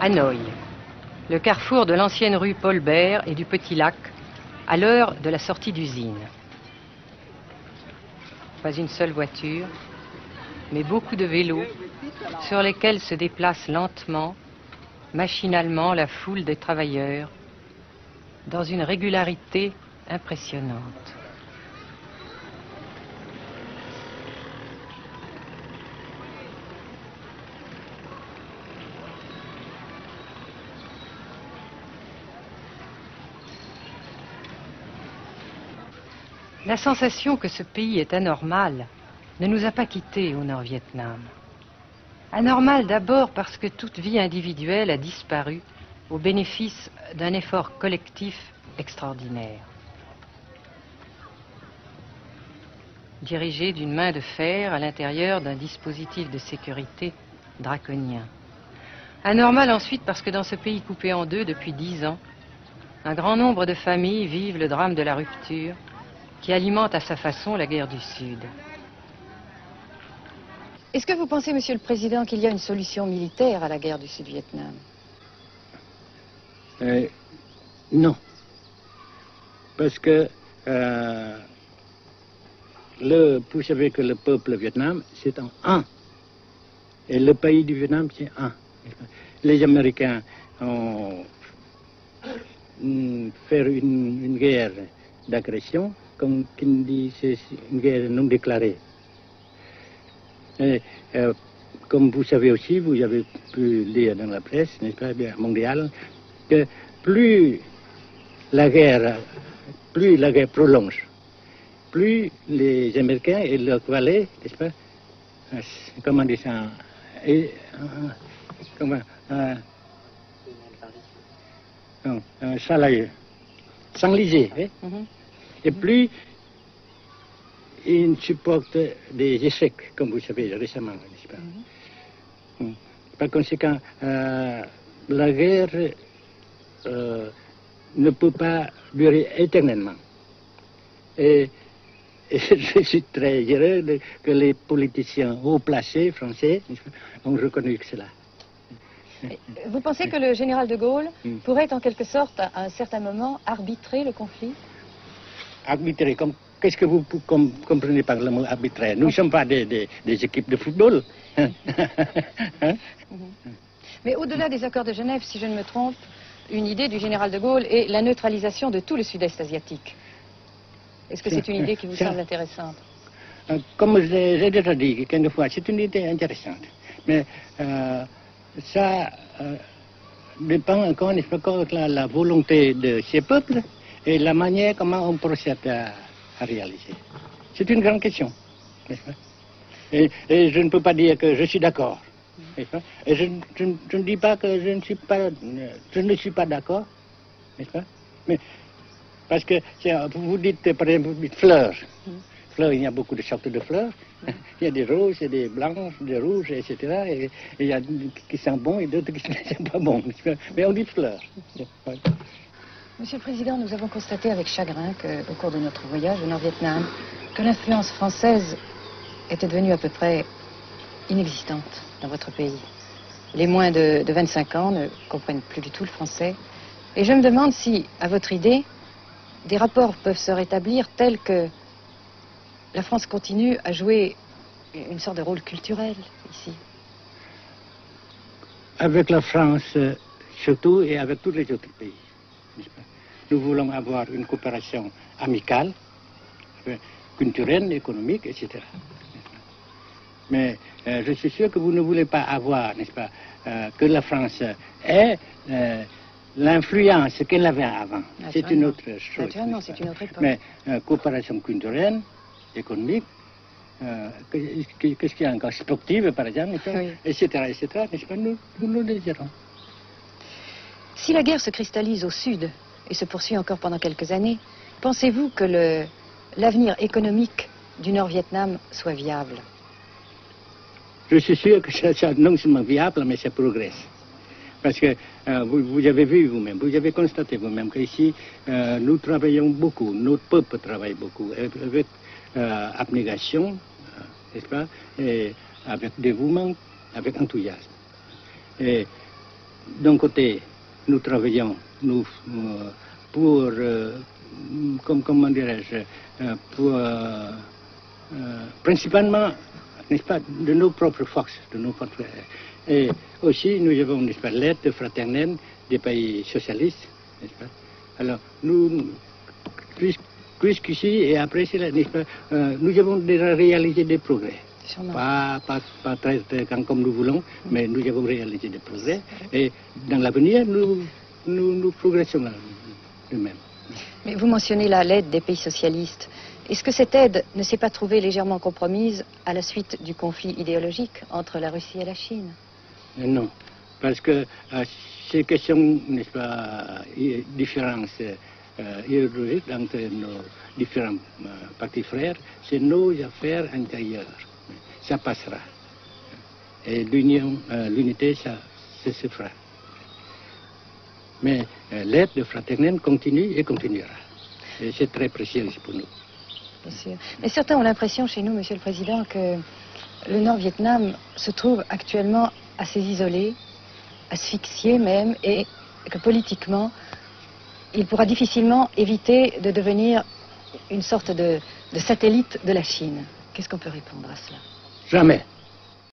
Hanoï, le carrefour de l'ancienne rue Paul Bert et du Petit Lac, à l'heure de la sortie d'usine. Pas une seule voiture, mais beaucoup de vélos sur lesquels se déplace lentement, machinalement la foule des travailleurs, dans une régularité impressionnante. La sensation que ce pays est anormal ne nous a pas quittés au Nord-Vietnam. Anormal d'abord parce que toute vie individuelle a disparu au bénéfice d'un effort collectif extraordinaire. Dirigé d'une main de fer à l'intérieur d'un dispositif de sécurité draconien. Anormal ensuite parce que dans ce pays coupé en deux depuis 10 ans, un grand nombre de familles vivent le drame de la rupture qui alimente à sa façon la guerre du Sud. Est-ce que vous pensez, Monsieur le Président, qu'il y a une solution militaire à la guerre du Sud-Vietnam? Non. Parce que vous savez que le peuple vietnam, c'est un. Et le pays du Vietnam, c'est un. Les Américains ont fait une guerre d'agression, comme qui dit, c'est une guerre non déclarée. Et, comme vous savez aussi, vous avez pu lire dans la presse, n'est-ce pas, mondiale, que plus la guerre prolonge, plus les Américains et leurs valets, n'est-ce pas, comment dire ça, s'enliser, hein? Et plus ils supportent des échecs, comme vous savez, récemment, n'est-ce pas? Par conséquent, la guerre ne peut pas durer éternellement. Et je suis très heureux que les politiciens haut placés français ont reconnu cela. Vous pensez que le général de Gaulle pourrait en quelque sorte, à un certain moment, arbitrer le conflit? Arbitrer, qu'est-ce que vous comprenez par le mot arbitraire? Nous ne sommes pas des équipes de football. Hein? Mais au-delà des accords de Genève, si je ne me trompe, une idée du général de Gaulle est la neutralisation de tout le sud-est asiatique. Est-ce que c'est une idée qui vous semble intéressante? Comme j'ai déjà dit quelquefois, c'est une idée intéressante. Mais ça dépend encore de la volonté de ces peuples et la manière comment on procède à réaliser. C'est une grande question, n'est-ce pas? Et je ne peux pas dire que je suis d'accord. Et je ne dis pas que je ne suis pas d'accord, n'est-ce pas? Mais parce que vous dites, par exemple, vous dites fleurs. Fleurs, il y a beaucoup de sortes de fleurs. Il y a des roses, il y a des blanches, des rouges, etc. Et il y a qui sont bons et d'autres qui ne sont pas bons. Mais on dit fleurs. Monsieur le Président, nous avons constaté avec chagrin qu'au cours de notre voyage au Nord-Vietnam, que l'influence française était devenue à peu près inexistante dans votre pays. Les moins de 25 ans ne comprennent plus du tout le français. Et je me demande si, à votre idée, des rapports peuvent se rétablir tels que la France continue à jouer une sorte de rôle culturel ici. Avec la France surtout et avec tous les autres pays. Nous voulons avoir une coopération amicale, culturelle, économique, etc. Mais je suis sûr que vous ne voulez pas avoir, n'est-ce pas, que la France ait l'influence qu'elle avait avant. C'est une autre chose. Naturellement, c'est une autre époque. Mais coopération culturelle, économique, qu'est-ce qu'il y a encore, sportive par exemple, etc., n'est-ce pas, nous le désirons. Si la guerre se cristallise au sud et se poursuit encore pendant quelques années, pensez-vous que l'avenir économique du Nord-Vietnam soit viable? Je suis sûr que c'est non seulement viable, mais ça progresse. Parce que vous avez vu vous-même, vous avez constaté vous-même qu'ici, nous travaillons beaucoup, notre peuple travaille beaucoup, avec abnégation, n'est-ce pas, et avec dévouement, avec enthousiasme. Et d'un côté, nous travaillons pour, comment dirais-je, pour, principalement, n'est-ce pas, de nos propres forces, de nos propres. Et aussi, nous avons, n'est-ce pas, l'aide fraternelle des pays socialistes, n'est-ce pas. Alors, nous, jusqu'ici et après cela, n'est-ce pas, nous avons déjà réalisé des progrès. Pas très grand comme nous voulons, mais nous avons réalisé des progrès. Et dans l'avenir, nous progressons de même. Mais vous mentionnez là l'aide des pays socialistes. Est-ce que cette aide ne s'est pas trouvée légèrement compromise à la suite du conflit idéologique entre la Russie et la Chine? Non, parce que ces questions, n'est-ce pas, différences idéologiques entre nos différents partis frères, c'est nos affaires intérieures. Ça passera. Et l'unité, ça se fera. Mais l'aide fraternelle continue et continuera. Et c'est très précieux pour nous. Bien sûr. Mais certains ont l'impression chez nous, Monsieur le Président, que le Nord-Vietnam se trouve actuellement assez isolé, asphyxié même, et que politiquement, il pourra difficilement éviter de devenir une sorte de satellite de la Chine. Qu'est-ce qu'on peut répondre à cela? Jamais.